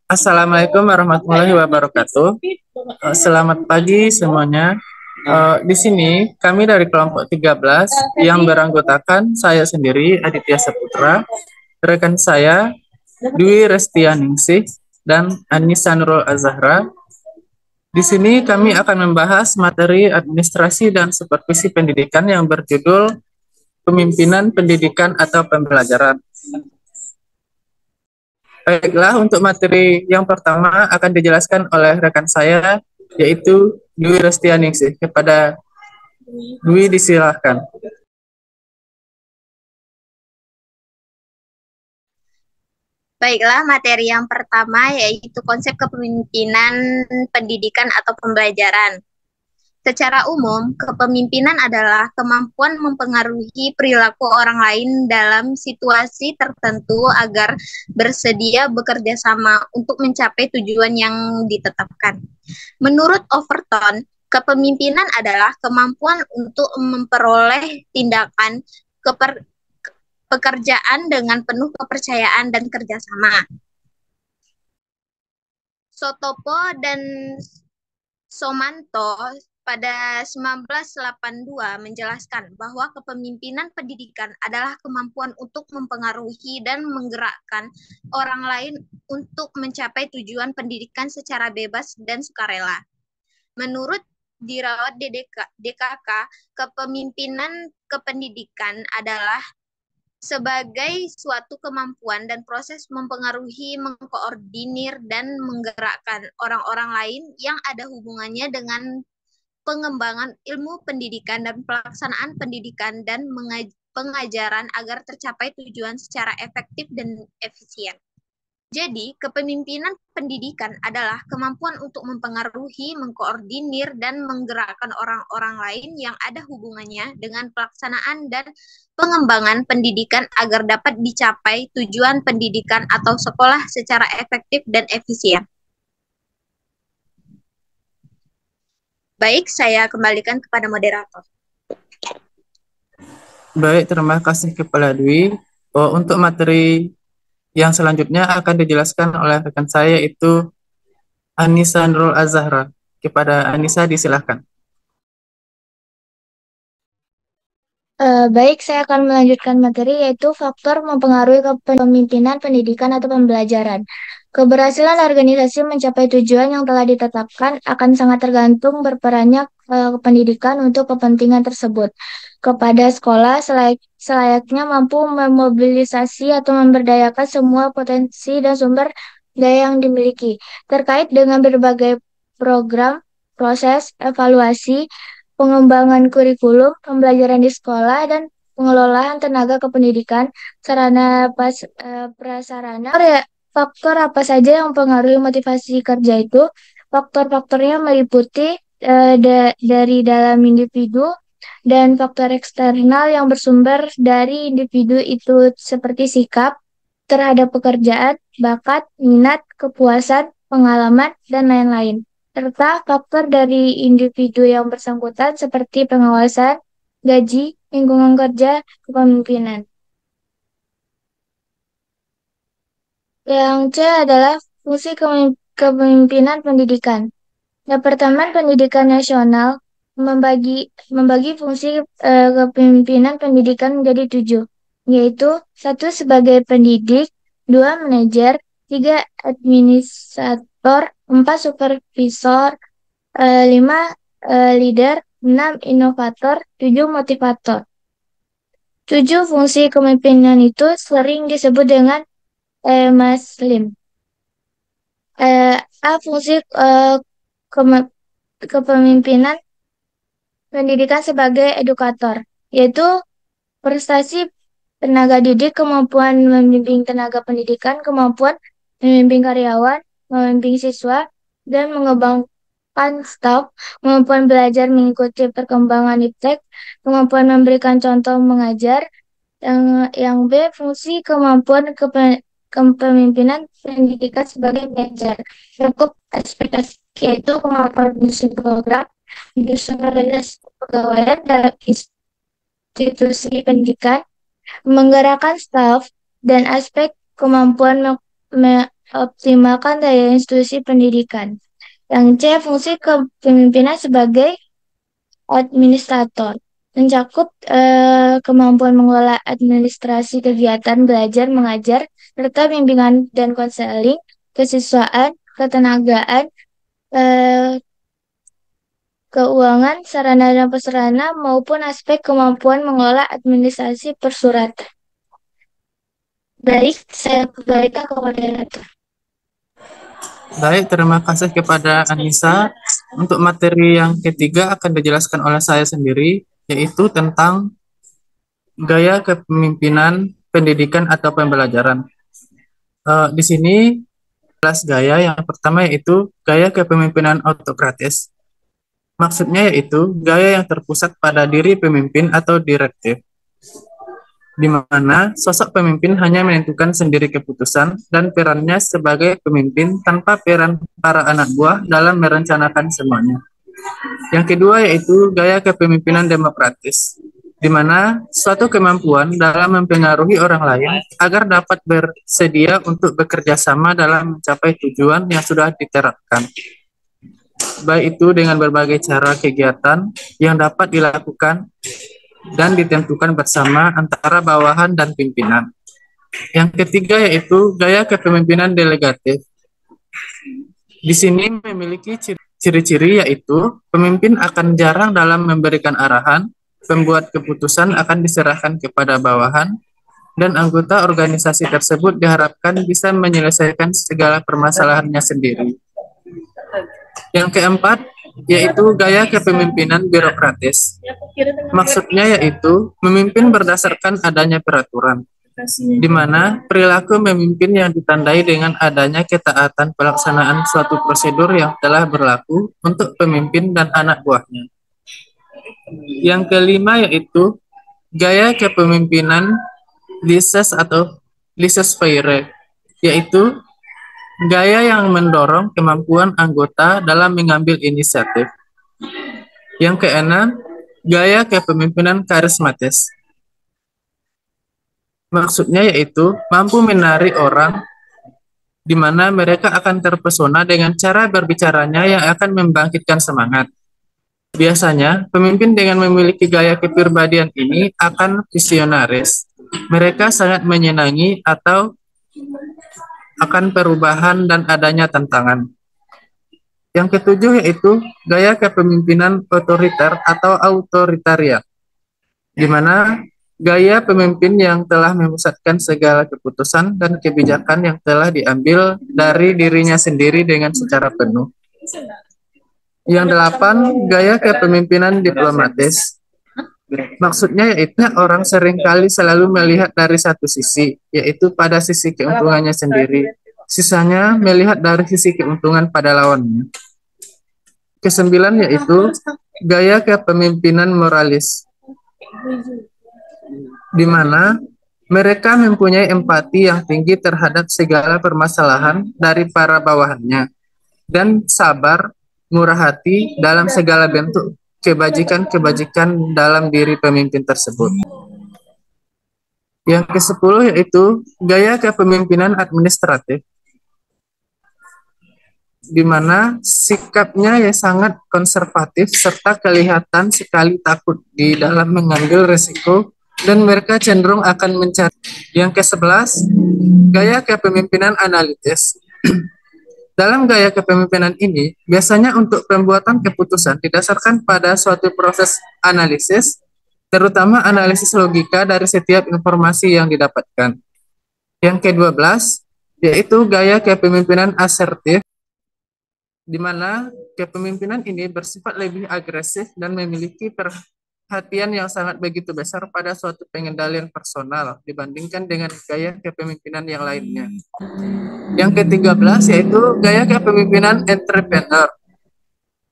Assalamualaikum warahmatullahi wabarakatuh. Selamat pagi semuanya. Di sini kami dari kelompok 13 yang beranggotakan saya sendiri Aditya Saputra, rekan saya Dwi Restianingsih dan Anissa Nurul Azahra. Di sini kami akan membahas materi administrasi dan supervisi pendidikan yang berjudul Pemimpinan Pendidikan atau Pembelajaran. Baiklah, untuk materi yang pertama akan dijelaskan oleh rekan saya, yaitu Dwi Restianingsih. Kepada Dwi disilahkan. Baiklah, materi yang pertama yaitu konsep kepemimpinan pendidikan atau pembelajaran. Secara umum, kepemimpinan adalah kemampuan mempengaruhi perilaku orang lain dalam situasi tertentu agar bersedia bekerja sama untuk mencapai tujuan yang ditetapkan. Menurut Overton, kepemimpinan adalah kemampuan untuk memperoleh tindakan pekerjaan dengan penuh kepercayaan dan kerjasama. Sotopo dan Somanto pada 1982 menjelaskan bahwa kepemimpinan pendidikan adalah kemampuan untuk mempengaruhi dan menggerakkan orang lain untuk mencapai tujuan pendidikan secara bebas dan sukarela. Menurut dirawat DKK, kepemimpinan kependidikan adalah sebagai suatu kemampuan dan proses mempengaruhi, mengkoordinir, dan menggerakkan orang-orang lain yang ada hubungannya dengan pengembangan ilmu pendidikan dan pelaksanaan pendidikan dan pengajaran agar tercapai tujuan secara efektif dan efisien. Jadi, kepemimpinan pendidikan adalah kemampuan untuk mempengaruhi, mengkoordinir, dan menggerakkan orang-orang lain yang ada hubungannya dengan pelaksanaan dan pengembangan pendidikan agar dapat dicapai tujuan pendidikan atau sekolah secara efektif dan efisien. Baik, saya kembalikan kepada moderator. Baik, terima kasih kepada Dwi. Untuk materi yang selanjutnya akan dijelaskan oleh rekan saya, yaitu Anissa Nurul Azahra. Kepada Anissa disilahkan. Baik, saya akan melanjutkan materi yaitu faktor mempengaruhi kepemimpinan pendidikan atau pembelajaran. Keberhasilan organisasi mencapai tujuan yang telah ditetapkan akan sangat tergantung berperannya pendidikan untuk kepentingan tersebut. Kepada sekolah selayaknya mampu memobilisasi atau memberdayakan semua potensi dan sumber daya yang dimiliki terkait dengan berbagai program, proses, evaluasi, pengembangan kurikulum, pembelajaran di sekolah, dan pengelolaan tenaga kependidikan, sarana prasarana. Faktor apa saja yang mempengaruhi motivasi kerja itu? Faktor-faktornya meliputi dari dalam individu dan faktor eksternal yang bersumber dari individu itu seperti sikap terhadap pekerjaan, bakat, minat, kepuasan, pengalaman, dan lain-lain serta faktor dari individu yang bersangkutan seperti pengawasan, gaji, lingkungan kerja, kepemimpinan. Yang C adalah fungsi kepemimpinan pendidikan. Departemen Pendidikan Nasional membagi fungsi kepemimpinan pendidikan menjadi 7, yaitu 1 sebagai pendidik, 2 manajer, 3 administrator, 4 supervisor, 5 leader, 6 inovator, 7 motivator. 7 fungsi kepemimpinan itu sering disebut dengan Maslim. A. Fungsi kepemimpinan pendidikan sebagai edukator, yaitu prestasi tenaga didik, kemampuan membimbing tenaga pendidikan, kemampuan membimbing karyawan, membimbing siswa, dan mengembangkan staf, kemampuan belajar mengikuti perkembangan iptek, kemampuan memberikan contoh mengajar. Yang B, fungsi kemampuan kepemimpinan pendidikan sebagai manajer, cukup ekspektasi yaitu kemampuan menyusun program, menyusun organisasi kepegawaian dalam institusi pendidikan, menggerakkan staf, dan aspek kemampuan optimalkan daya institusi pendidikan. Yang C, fungsi kepemimpinan sebagai administrator. Mencakup kemampuan mengelola administrasi kegiatan belajar mengajar, serta bimbingan dan konseling, kesiswaan, ketenagaan, eh, keuangan, sarana dan prasarana, maupun aspek kemampuan mengelola administrasi persuratan. Baik, saya kembalikan ke moderator. Baik, terima kasih kepada Anissa. Untuk materi yang ketiga akan dijelaskan oleh saya sendiri, yaitu tentang gaya kepemimpinan pendidikan atau pembelajaran. Di sini kelas gaya yang pertama yaitu gaya kepemimpinan autokratis. Maksudnya yaitu gaya yang terpusat pada diri pemimpin atau direktif, di mana sosok pemimpin hanya menentukan sendiri keputusan dan perannya sebagai pemimpin tanpa peran para anak buah dalam merencanakan semuanya. Yang kedua yaitu gaya kepemimpinan demokratis, di mana suatu kemampuan dalam mempengaruhi orang lain agar dapat bersedia untuk bekerja sama dalam mencapai tujuan yang sudah diterapkan. Baik itu dengan berbagai cara kegiatan yang dapat dilakukan dan ditentukan bersama antara bawahan dan pimpinan. Yang ketiga yaitu gaya kepemimpinan delegatif. Di sini memiliki ciri-ciri yaitu pemimpin akan jarang dalam memberikan arahan, pembuat keputusan akan diserahkan kepada bawahan, dan anggota organisasi tersebut diharapkan bisa menyelesaikan segala permasalahannya sendiri. Yang keempat yaitu gaya kepemimpinan birokratis. Maksudnya yaitu memimpin berdasarkan adanya peraturan, di mana perilaku memimpin yang ditandai dengan adanya ketaatan pelaksanaan suatu prosedur yang telah berlaku untuk pemimpin dan anak buahnya. Yang kelima yaitu gaya kepemimpinan laissez atau laissez-faire, yaitu gaya yang mendorong kemampuan anggota dalam mengambil inisiatif. Yang keenam, gaya kepemimpinan karismatis. Maksudnya yaitu mampu menarik orang, di mana mereka akan terpesona dengan cara berbicaranya yang akan membangkitkan semangat. Biasanya, pemimpin dengan memiliki gaya kepribadian ini akan visionaris. Mereka sangat menyenangi atau akan perubahan dan adanya tantangan. Yang ketujuh yaitu gaya kepemimpinan otoriter atau autoritaria, di mana gaya pemimpin yang telah memusatkan segala keputusan dan kebijakan yang telah diambil dari dirinya sendiri dengan secara penuh. Yang delapan, gaya kepemimpinan diplomatis. Maksudnya yaitu orang seringkali selalu melihat dari satu sisi, yaitu pada sisi keuntungannya sendiri. Sisanya melihat dari sisi keuntungan pada lawannya. Kesembilan yaitu gaya kepemimpinan moralis, di mana mereka mempunyai empati yang tinggi terhadap segala permasalahan dari para bawahannya dan sabar, murah hati dalam segala bentuk kebajikan-kebajikan dalam diri pemimpin tersebut. Yang ke-10 yaitu gaya kepemimpinan administratif, di mana sikapnya yang sangat konservatif serta kelihatan sekali takut di dalam mengambil resiko dan mereka cenderung akan mencari. Yang ke-11, gaya kepemimpinan analitis. Dalam gaya kepemimpinan ini, biasanya untuk pembuatan keputusan didasarkan pada suatu proses analisis, terutama analisis logika dari setiap informasi yang didapatkan. Yang ke-12, yaitu gaya kepemimpinan asertif, di mana kepemimpinan ini bersifat lebih agresif dan memiliki perhatian yang sangat begitu besar pada suatu pengendalian personal dibandingkan dengan gaya kepemimpinan yang lainnya. Yang ke-13 yaitu gaya kepemimpinan entrepreneur.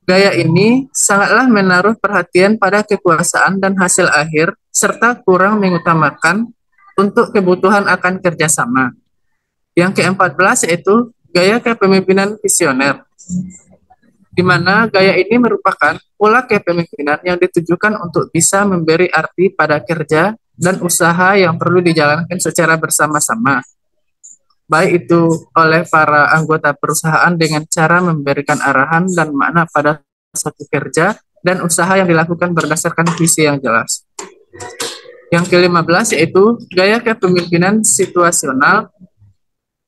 Gaya ini sangatlah menaruh perhatian pada kekuasaan dan hasil akhir serta kurang mengutamakan untuk kebutuhan akan kerjasama. Yang ke-14 yaitu gaya kepemimpinan visioner, di mana gaya ini merupakan pola kepemimpinan yang ditujukan untuk bisa memberi arti pada kerja dan usaha yang perlu dijalankan secara bersama-sama. baik itu oleh para anggota perusahaan dengan cara memberikan arahan dan makna pada suatu kerja dan usaha yang dilakukan berdasarkan visi yang jelas. Yang ke-15 yaitu gaya kepemimpinan situasional,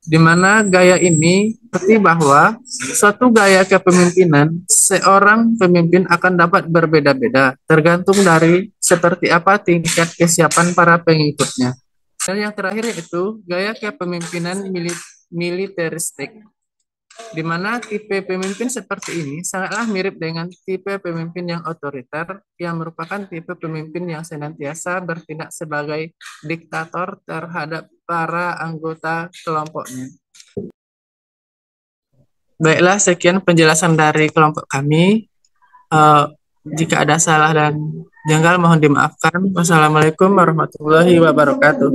di mana gaya ini seperti bahwa suatu gaya kepemimpinan seorang pemimpin akan dapat berbeda-beda tergantung dari seperti apa tingkat kesiapan para pengikutnya. Dan yang terakhir yaitu gaya kepemimpinan militeristik, di mana tipe pemimpin seperti ini sangatlah mirip dengan tipe pemimpin yang otoriter, yang merupakan tipe pemimpin yang senantiasa bertindak sebagai diktator terhadap para anggota kelompoknya. Baiklah, sekian penjelasan dari kelompok kami. Jika ada salah dan janggal mohon dimaafkan. Wassalamualaikum warahmatullahi wabarakatuh.